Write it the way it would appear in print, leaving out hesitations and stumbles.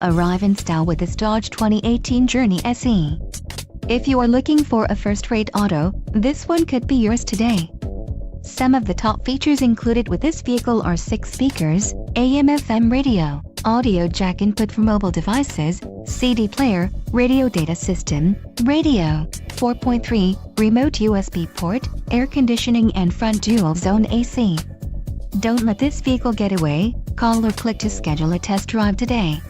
Arrive in style with this Dodge 2018 Journey SE. If you are looking for a first-rate auto, this one could be yours today. Some of the top features included with this vehicle are 6 speakers, AM/FM radio, audio jack input for mobile devices, CD player, radio data system, radio, 4.3, remote USB port, air conditioning and front dual-zone AC. Don't let this vehicle get away. Call or click to schedule a test drive today.